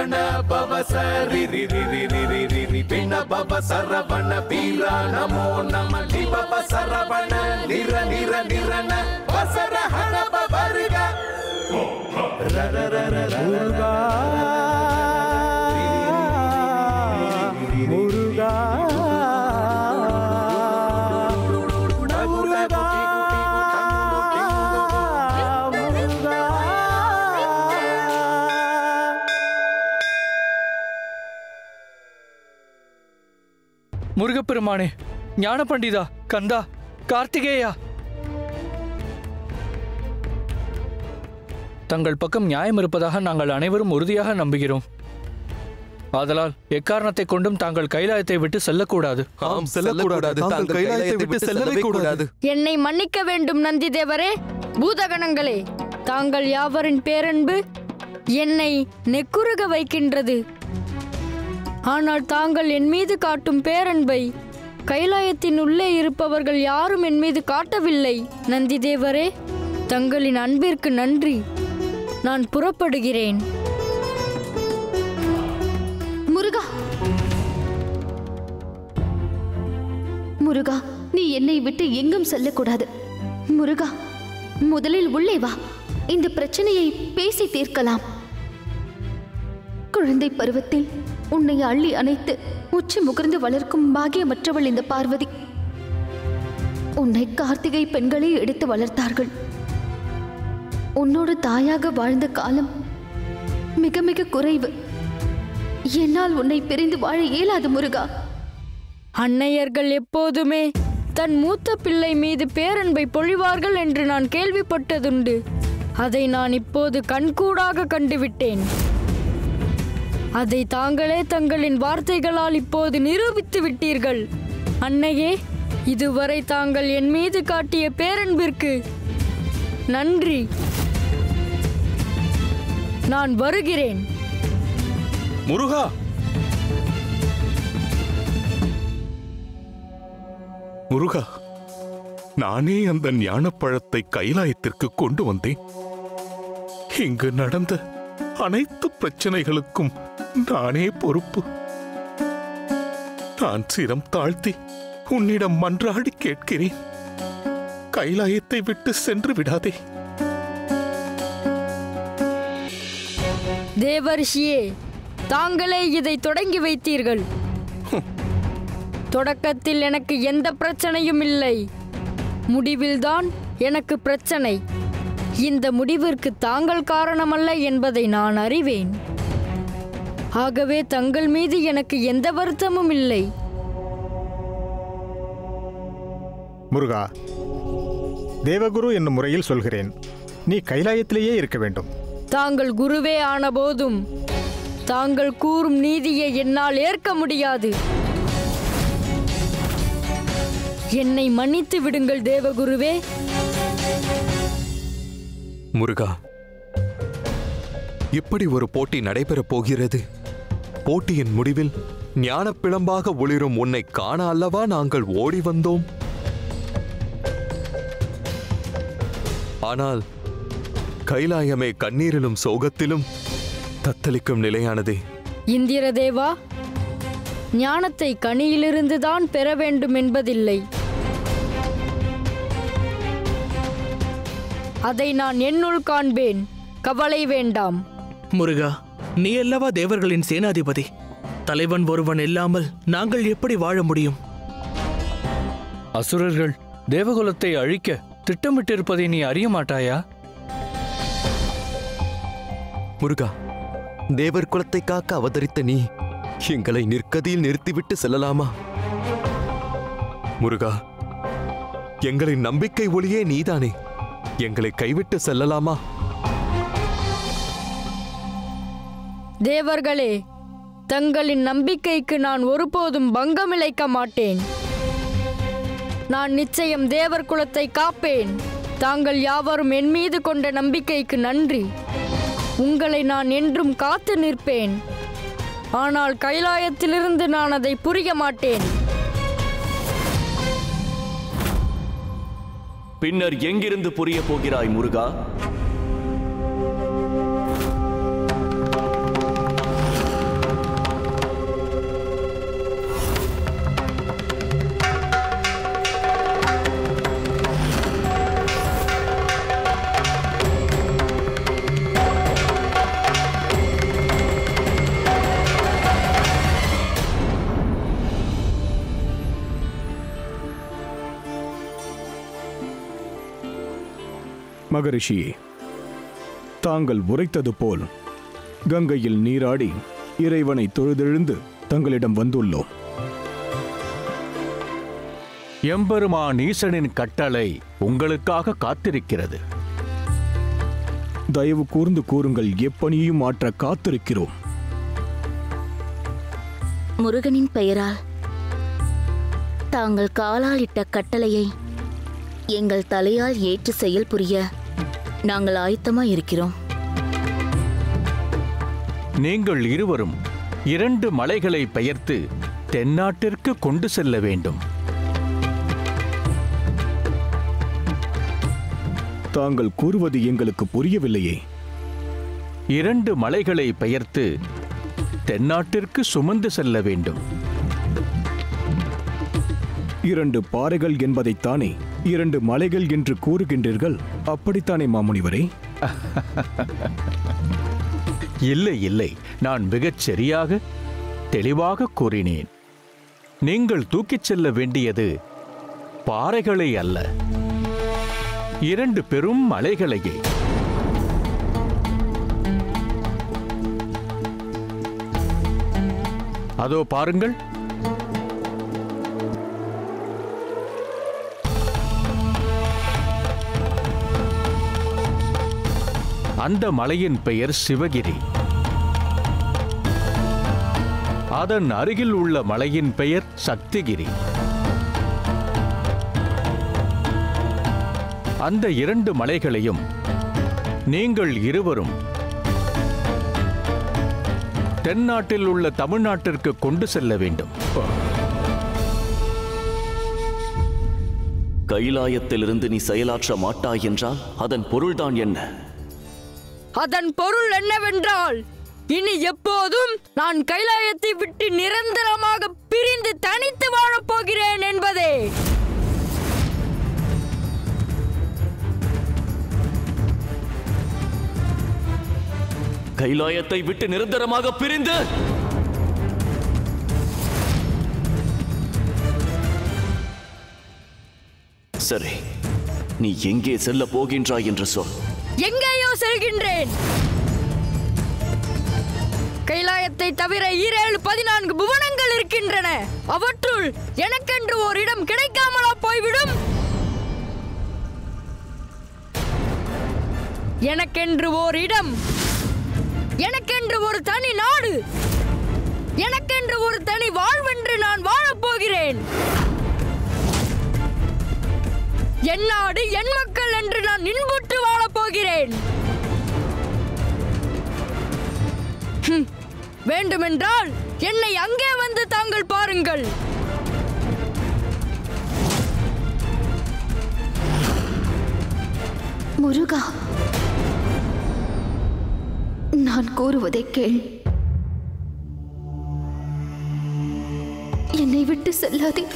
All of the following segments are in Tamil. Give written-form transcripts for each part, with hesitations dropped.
ரமண பவ சரி ரி ரி ரி ரி ரி ரி ரி பின்ன பவ சரவண வீரா நமோ நம தி பவ சரவண நிர நிர நிரண வசர ஹண பவருக முருகா முருகா முருகப்பெருமானே, ஞான பண்டிதா, கந்தா, கார்த்திகேயா, தங்கள் பக்கம் நியாயம் இருப்பதாக நாங்கள் அனைவரும் உறுதியாக நம்புகிறோம். ஆதலால் எக்காரணத்தை கொண்டும் தாங்கள் கைலாயத்தை விட்டு செல்லக்கூடாது. என்னை மன்னிக்க வேண்டும் நந்தி தேவரே, பூதகணங்களே, தாங்கள் யாவரின் பேரன்பு என்னை நெக்குருக வைக்கின்றது. ஆனால் தாங்கள் என் மீது காட்டும் பேரன்பை கைலாயத்தின் உள்ளே இருப்பவர்கள் யாரும் என் மீது காட்டவில்லை. நந்தி தேவரே, தங்களின் அன்பிற்கு நன்றி. நான் புறப்படுகிறேன். முருகா, முருகா, நீ என்னை விட்டு எங்கும் செல்லக்கூடாது. முருகா, முதலில் உள்ளே வா. இந்த பிரச்சனையை பேசி தீர்க்கலாம். குழந்தை பருவத்தில் உன்னை அள்ளி அணைத்து உச்சி முகர்ந்து வளர்க்கும் பாகியமற்றவள் இந்த பார்வதி. உன்னை கார்த்திகை பெண்களே எடுத்து வளர்த்தார்கள். உன்னோடு தாயாக வாழ்ந்த காலம் மிக மிக குறைவு. என்னால் உன்னை பிரிந்து வாழ இயலாது முருகா. அன்னையர்கள் எப்போதுமே தன் மூத்த பிள்ளை மீது பேரன்பை பொழிவார்கள் என்று நான் கேள்விப்பட்டதுண்டு. அதை நான் இப்போது கண்கூடாக கண்டுவிட்டேன். அதை தாங்களே தங்களின் வார்த்தைகளால் இப்போது நிரூபித்து விட்டீர்கள். அன்னையே, இதுவரை தாங்கள் என் மீது காட்டிய பேரன்பிற்கு நன்றி. நான் வருகிறேன். முருகா, முருகா, நானே அந்த ஞானப்பழத்தை கைலாயத்திற்கு கொண்டு வந்தேன். இங்கு நடந்த அனைத்து பிரச்சனைகளுக்கும் நானே பொறுப்பு. நான் சிரம் தாழ்த்தி உன்னிடம் மன்றாடி கேட்கிறேன். கைலாயத்தை விட்டு சென்று விடாதே. தேவர்ஷியே, தாங்களே இதை தொடங்கி வைத்தீர்கள். தொடக்கத்தில் எனக்கு எந்த பிரச்சனையும் இல்லை. முடிவில்தான் எனக்கு பிரச்சனை. இந்த முடிவிற்கு தாங்கள் காரணமல்ல என்பதை நான் அறிவேன். ஆகவே தங்கள் மீது எனக்கு எந்த வருத்தமும் இல்லை. முருகா, தேவகுரு என்னும் முறையில் சொல்கிறேன். நீ கைலாயத்திலேயே இருக்க வேண்டும். தாங்கள் குருவே ஆன போதும் தாங்கள் கூறும் நீதியை என்னால் ஏற்க முடியாது. என்னை மன்னித்து விடுங்கள் தேவகுருவே. முருகா, இப்படி ஒரு போட்டி நடைபெறப் போகிறது. போட்டியின் முடிவில் ஞானப்பிழம்பாக ஒளிரும் உன்னை காண அல்லவா நாங்கள் ஓடி வந்தோம். ஆனால் கைலாயமே கண்ணீரிலும் சோகத்திலும் தத்தளிக்கும் நிலையானதே. இந்திரதேவா, ஞானத்தை கனியிலிருந்துதான் பெற வேண்டும் என்பதில்லை. அதை நான் என்னுள் காண்பேன். கவலை வேண்டாம். முருகா, நீ அல்லவா தேவர்களின் சேனாதிபதி. தலைவன் ஒருவன் இல்லாமல் நாங்கள் எப்படி வாழ முடியும்? அசுரர்கள் தேவகுலத்தை அழிக்க திட்டமிட்டிருப்பதை நீ அறிய மாட்டாயா? முருகா, தேவர் குலத்தை காக்க அவதரித்த நீ எங்களை நிற்கதியில் நிறுத்திவிட்டு செல்லலாமா? முருகா, எங்களின் நம்பிக்கை ஒளியே நீதானே. எங்களை கைவிட்டு செல்லலாமா? தேவர்களே, தங்களின் நம்பிக்கைக்கு நான் ஒருபோதும் பங்கமிழைக்க மாட்டேன். நான் நிச்சயம் தேவர் குலத்தை காப்பேன். தாங்கள் யாவரும் என் மீது கொண்ட நம்பிக்கைக்கு நன்றி. உங்களை நான் என்றும் காத்து நிற்பேன். ஆனால் கைலாயத்திலிருந்து நான் அதை புரிய மாட்டேன். பின்னர் எங்கிருந்து புரிய போகிறாய் முருகா? மகரிஷியே, தாங்கள் உரைத்தது போல் கங்கையில் நீராடி இறைவனை தொழுதெழுந்து தங்களிடம் வந்துள்ளோம். எம்பெருமான் ஈசனின் கட்டளை உங்களுக்காக காத்திருக்கிறது. தயவு கூர்ந்து கூறுங்கள், எப்பணியும் ஆற்ற காத்திருக்கிறோம். முருகனின் பெயரால் தாங்கள் காலால் இட்ட கட்டளையை எங்கள் தலையால் ஏற்று செயல் புரிய நாங்கள் ஆயத்தமாய் இருக்கிறோம். நீங்கள் இருவரும் 2 மலைகளை பெயர்த்து தென்னாட்டிற்கு கொண்டு செல்ல வேண்டும். தாங்கள் கூறுவது எங்களுக்கு புரியவில்லையே. 2 மலைகளை பெயர்த்து தென்னாட்டிற்கு சுமந்து செல்ல வேண்டும். 2 பாறைகள் என்பதைத்தானே 2 மலைகள் என்று கூறுகின்றீர்கள், அப்படித்தானே மாமுனிவரே? இல்லை இல்லை, நான் மிகச் சரியாக தெளிவாக கூறினேன். நீங்கள் தூக்கிச் செல்ல வேண்டியது பாறைகளை அல்ல, 2 பெரும் மலைகளையே. அதோ பாருங்கள். அந்த மலையின் பெயர் சிவகிரி. அதன் அருகில் உள்ள மலையின் பெயர் சக்திகிரி. அந்த 2 மலைகளையும் நீங்கள் இருவரும் தென்னாட்டில் உள்ள தமிழ்நாட்டிற்கு கொண்டு செல்ல வேண்டும். கைலாயத்திலிருந்து நீ செயலாற்ற மாட்டாய் என்றால் அதன் பொருள்தான் என்ன? அதன் பொருள் என்னவென்றால், இனி எப்போதும் நான் கைலாயத்தை விட்டு நிரந்தரமாக பிரிந்து தனித்து வாழப் போகிறேன் என்பதே. கைலாயத்தை விட்டு நிரந்தரமாக பிரிந்து சரி, நீ எங்கே செல்ல போகின்றாய் என்று சொல். எங்கேயோ செல்கின்றேன். கைலாயத்தை தவிர 14 புவனங்கள் இருக்கின்றன. அவற்றுள் எனக்கென்று ஒரு இடம் கிடைக்காமலா போய்விடும்? எனக்கென்று ஓர் இடம், எனக்கென்று ஒரு தனி நாடு, எனக்கென்று ஒரு தனி வாழ்வென்று நான் வாழப்போகிறேன். என் நாடு, என் மக்கள் என்று நான் இன்புற்று வாழப்போகிறேன். வேண்டுமென்றால் என்னை அங்கே வந்து தாங்கள் பாருங்கள். முருகா, நான் கூறுவதை கேள். என்னை விட்டு செல்லாதே.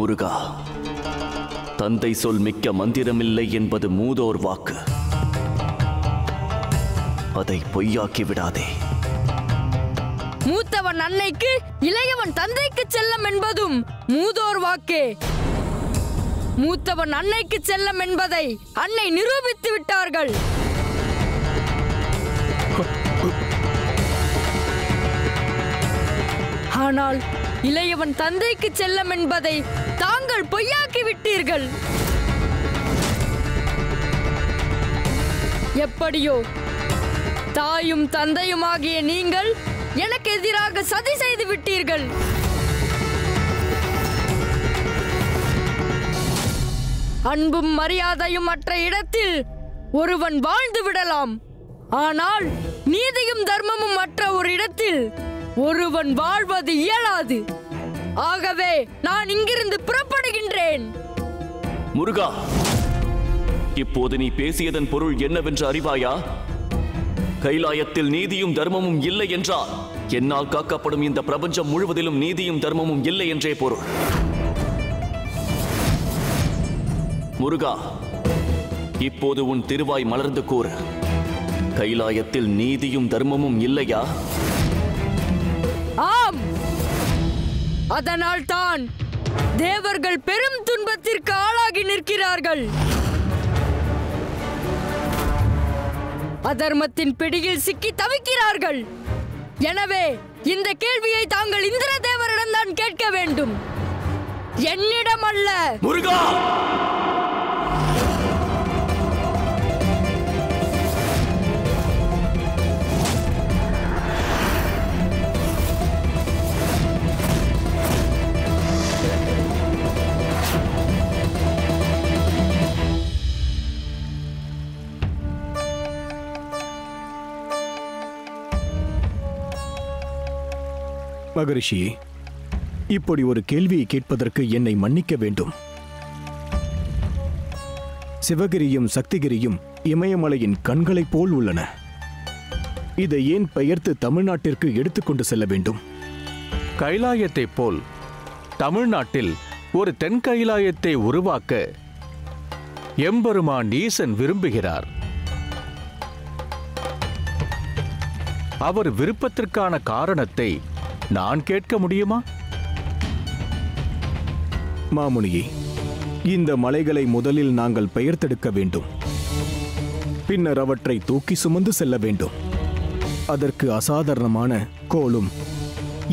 முருகா, தந்தை சொல் மிக்க மந்திரமில்லை என்பது மூதோர் வாக்கு. அதை பொய்யாக்கி விடாதே. மூத்தவன் அன்னைக்கு, இளையவன் தந்தைக்கு செல்லம் என்பதும் மூதோர் வாக்கே. மூத்தவன் அன்னைக்கு செல்லம் என்பதை அன்னை நிரூபித்து விட்டார்கள். ஆனால் இளையவன் தந்தைக்கு செல்லம் என்பதை தாங்கள் பொய்யாக்கி விட்டீர்கள். எப்படியோ தாயும் தந்தையுமாகிய நீங்கள் எனக்கு எதிராக சதி செய்து விட்டீர்கள். அன்பும் மரியாதையும் மற்ற இடத்தில் ஒருவன் வாழ்ந்து விடலாம். ஆனால் நீதியும் தர்மமும் மற்ற ஒரு இடத்தில் ஒருவன் வாழ்வது இயலாது. ஆகவே நான் இங்கிருந்து புறப்படுகின்றேன். முருகா, இப்போது நீ பேசியதன் பொருள் என்னவென்று அறிவாயா? கைலாயத்தில் நீதியும் தர்மமும் இல்லை என்றால் என்னால் காக்கப்படும் இந்த பிரபஞ்சம் முழுவதிலும் நீதியும் தர்மமும் இல்லை என்றே பொருள். முருகா, இப்போது உன் திருவாய் மலர்ந்து கூறு. கைலாயத்தில் நீதியும் தர்மமும் இல்லையா? ஆம். அதனால் தான் தேவர்கள் பெரும் துன்பத்திற்கு ஆளாகி நிற்கிறார்கள். அதர்மத்தின் பிடியில் சிக்கி தவிக்கிறார்கள். எனவே இந்த கேள்வியை தாங்கள் இந்திர தேவரிடம் தான் கேட்க வேண்டும், என்னிடம் அல்ல. முருகா! மகரிஷியே, இப்படி ஒரு கேள்வியை கேட்பதற்கு என்னை மன்னிக்க வேண்டும். சிவகிரியும் சக்திகிரியும் இமயமலையின் கண்களைப் போல் உள்ளன. இதை ஏன் பெயர்த்து தமிழ்நாட்டிற்கு எடுத்துக்கொண்டு செல்ல வேண்டும்? கைலாயத்தைப் போல் தமிழ்நாட்டில் ஒரு தென் கைலாயத்தை உருவாக்க எம்பெருமான் ஈசன் விரும்புகிறார். அவர் விருப்பத்திற்கான காரணத்தை நான் கேட்க முடியுமா? மாமுனியே, இந்த மலைகளை முதலில் நாங்கள் பெயர்த்தெடுக்க வேண்டும். பின்னர் அவற்றை தூக்கி சுமந்து செல்ல வேண்டும். அதற்கு அசாதாரணமான கோலும்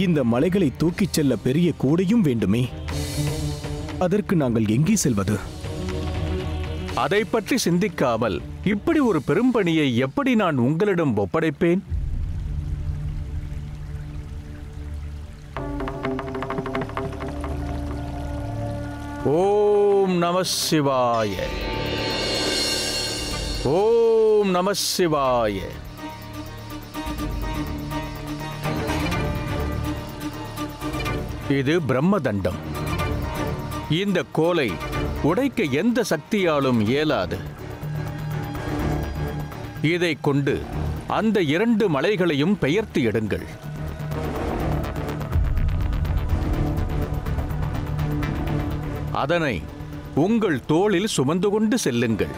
இந்த மலைகளை தூக்கிச் செல்ல பெரிய கூடையும் வேண்டுமே. அதற்கு நாங்கள் எங்கே செல்வது? அதை பற்றி சிந்திக்காமல் இப்படி ஒரு பெரும்பணியை எப்படி நான் உங்களிடம் ஒப்படைப்பேன்? ஓம் நம சிவாய. ஓம் நம சிவாய. இது பிரம்மதண்டம். இந்த கோலை உடைக்க எந்த சக்தியாலும் இயலாது. இதை கொண்டு அந்த 2 மலைகளையும் பெயர்த்து எடுங்கள். அதனை உங்கள் தோளில் சுமந்து கொண்டு செல்லுங்கள்.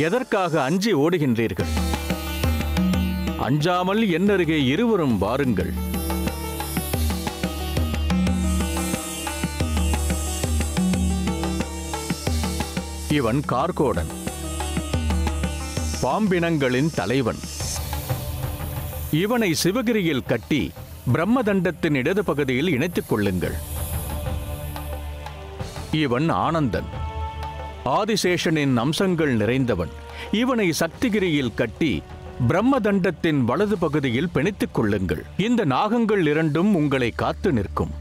எதற்காக அஞ்சி ஓடுகின்றீர்கள்? அஞ்சாமல் என்னருகே இருவரும் வாருங்கள். இவன் கார்கோடன், பாம்பினங்களின் தலைவன். இவனை சிவகிரியில் கட்டி பிரம்மதண்டத்தின் இடது பகுதியில் இணைத்துக் கொள்ளுங்கள். இவன் ஆனந்தன், ஆதிசேஷனின் அம்சங்கள் நிறைந்தவன். இவனை சக்திகிரியில் கட்டி பிரம்மதண்டத்தின் வலது பகுதியில் பிணைத்துக் கொள்ளுங்கள். இந்த நாகங்கள் 2ம் உங்களை காத்து நிற்கும்.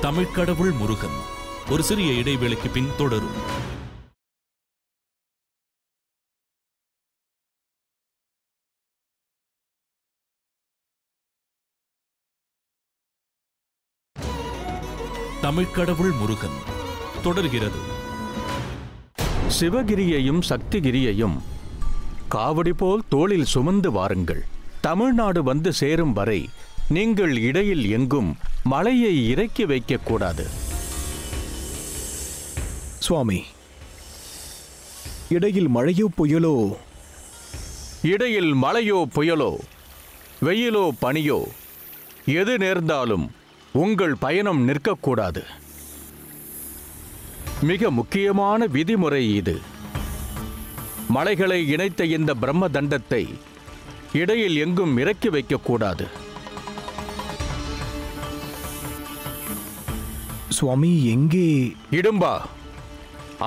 தமிழ்க்கடவுள் முருகன் ஒரு சிறிய இடைவேளைக்கு பின் தொடரும். தமிழ்க்கடவுள் முருகன் தொடர்கிறது. சிவகிரியையும் சக்திகிரியையும் காவடி போல் தோளில் சுமந்து வாருங்கள். தமிழ்நாடு வந்து சேரும் வரை நீங்கள் இடையில் எங்கும் மலையை இறக்கி வைக்கக்கூடாது. சுவாமி, இடையில் மழையோ புயலோ? இடையில் மழையோ புயலோ, வெயிலோ பனியோ எது நேர்ந்தாலும் உங்கள் பயணம் நிற்கக்கூடாது. மிக முக்கியமான விதிமுறை இது. மலைகளை இணைத்த இந்த பிரம்ம தண்டத்தை இடையில் எங்கும் இறக்கி வைக்கக்கூடாது. சுவாமி, எங்கே? இடும்பா,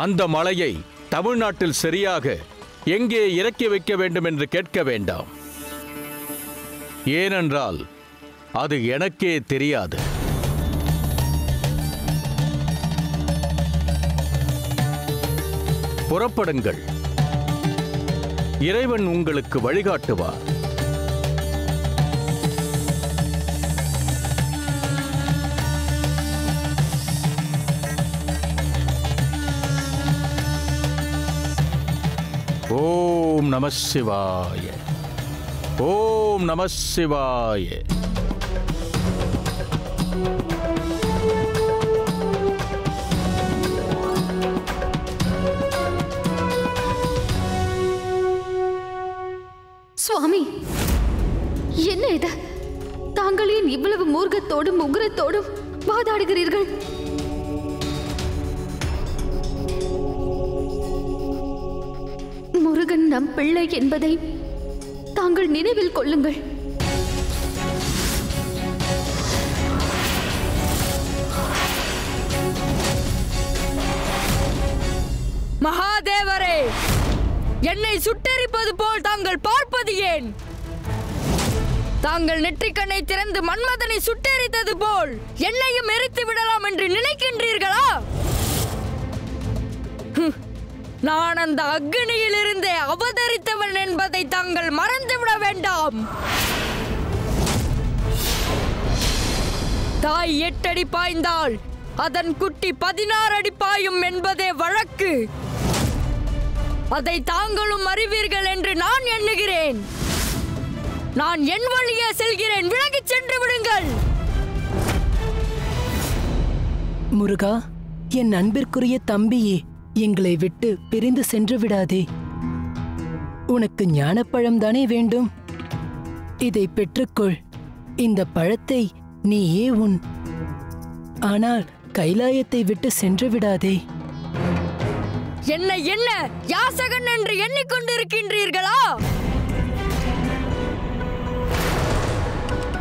அந்த மலையை தமிழ்நாட்டில் சரியாக எங்கே இறக்கி வைக்க வேண்டும் என்று கேட்க வேண்டாம். ஏனென்றால் அது எனக்கே தெரியாது. புறப்படுங்கள். இறைவன் உங்களுக்கு வழிகாட்டுவார். ஓம் நம சிவாய. ஓம் நம சிவாய. சுவாமி, என்ன இது? தாங்கள் ஏன் இவ்வளவு மூர்க்கத்தோடும் உக்கிரத்தோடும் வாதாடுகிறீர்கள்? முருகன் நம் பிள்ளை என்பதை தாங்கள் நினைவில் கொள்ளுங்கள். மகாதேவரே, என்னை சுட்டெரிப்பது போல் தாங்கள் பார்ப்பது ஏன்? தாங்கள் நெற்றிக்கண்ணை திறந்து மன்மதனை சுட்டெரித்தது போல் என்னையும் எரித்து விடலாம் என்று நினைக்கின்றீர்களா? நான் அந்த அக்னியிலிருந்தே அவதரித்தவன் என்பதை தாங்கள் மறந்துவிட வேண்டாம். தாய் 8 அடி பாய்ந்தால் அதன் குட்டி 16 அடி பாயும் என்பதே வழக்கு. அதை தாங்களும் அறிவீர்கள் என்று நான் எண்ணுகிறேன். நான் என் வழியே செல்கிறேன். விலகிச் சென்று விடுங்கள். முருகா, என் அன்பிற்குரிய தம்பியே, எங்களை விட்டு பிரிந்து சென்று விடாதே. உனக்கு ஞானப்பழம் தானே வேண்டும்? இதை பெற்றுக்கொள். இந்த பழத்தை நீயே உன். ஆனால் கைலாயத்தை விட்டு சென்று விடாதே. என்னை என்ன யாசகன் என்று எண்ணிக்கொண்டிருக்கின்றீர்களா?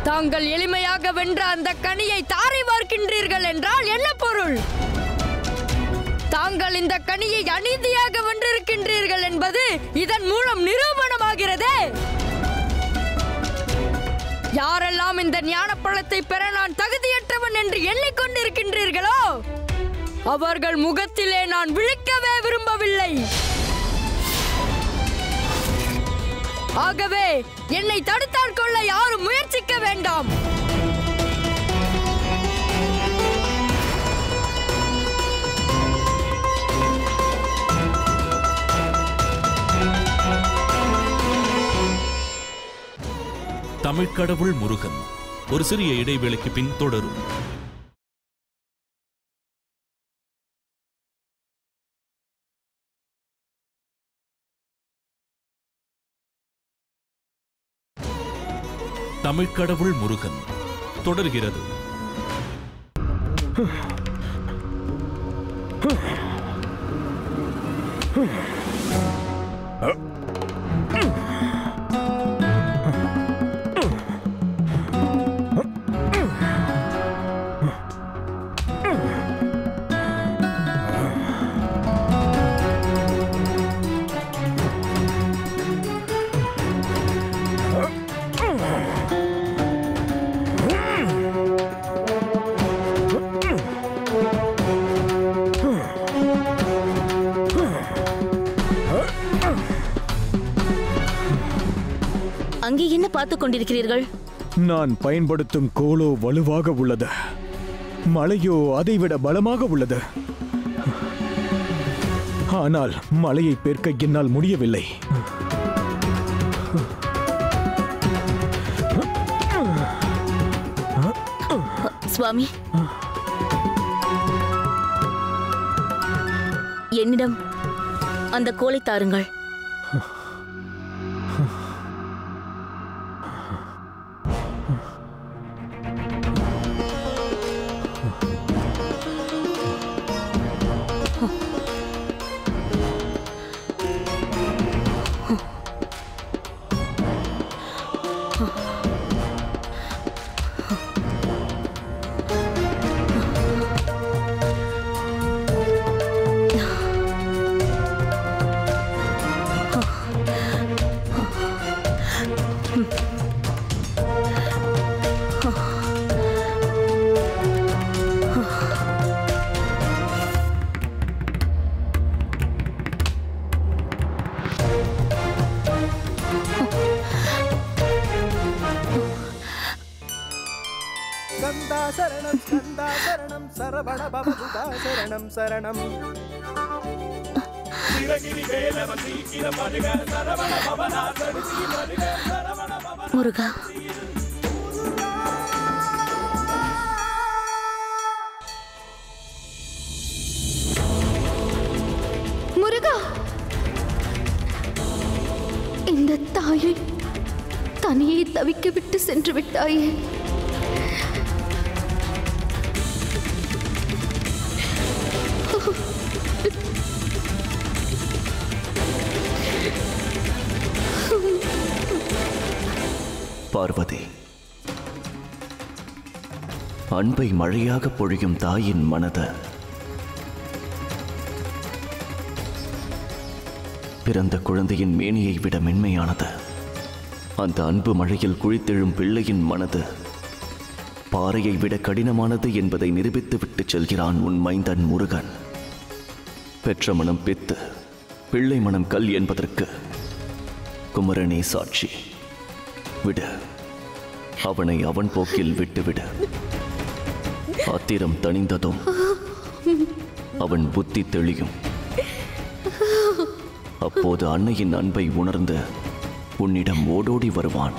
தாங்கள் எளிமையாக வென்ற அந்த கனியை தாரை வார்க்கின்றீர்கள் என்றால் என்ன பொருள்? தாங்கள் இந்த கனியை அநீதியாக வென்றிருக்கின்றீர்கள் என்பது இதன் மூலம் நிரூபணமாகிறதே. யாரெல்லாம் இந்த ஞானப்பழத்தை பெற நான் தகுதியற்றவன் என்று எண்ணிக்கொண்டிருக்கின்றீர்களோ அவர்கள் முகத்திலே நான் விழிக்கவே விரும்பவில்லை. ஆகவே என்னை தடுத்தால் கொள்ள யாரும் முயற்சிக்க வேண்டாம். தமிழ்க்கடவுள் முருகன் ஒரு சிறிய இடைவேளைக்கு பின் தொடரும். தமிழ்க்கடவுள் முருகன் தொடர்கிறது. அங்கே என்ன பார்த்துக் கொண்டிருக்கிறீர்கள்? நான் பயன்படுத்தும் கோலோ வலுவாக உள்ளது, மலையோ அதைவிட பலமாக உள்ளது. ஆனால் மலையை பேர்க்க என்னால் முடியவில்லை. சுவாமி, என்னிடம் அந்த கோலை தாருங்கள். சரணம் ஸ்கந்தா சரணம் சரவண பவசுதா சரணம் சரணம் முருகா, முருகா, இந்த தாயை தனியே தவிக்க விட்டு சென்று விட்டாயே. பார்வதி, அன்பை மழையாக பொழியும் தாயின் மனது பிறந்த குழந்தையின் மேனியை விட மென்மையானது. அந்த அன்பு மழையில் குளித்தெழும் பிள்ளையின் மனது பாறையை விட கடினமானது என்பதை நிரூபித்து விட்டு செல்கிறான் உன் மைந்தன் முருகன். பெற்ற மனம் பித்து, பிள்ளை மனம் கல் என்பதற்கு குமரனே சாட்சி. விடு, அவனை அவன் போக்கில் விட்டுவிடு. ஆத்திரம் தணிந்ததும் அவன் புத்தி தெளியும். அப்போது அன்னையின் அன்பை உணர்ந்து உன்னிடம் ஓடோடி வருவான்.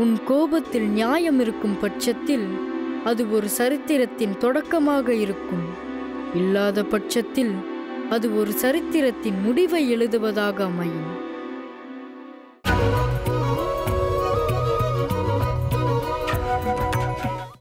உன் கோபத்தில் நியாயம் இருக்கும் பட்சத்தில் அது ஒரு சரித்திரத்தின் தொடக்கமாக இருக்கும். இல்லாத பட்சத்தில் அது ஒரு சரித்திரத்தின் முடிவை எழுதுவதாக அமையும்.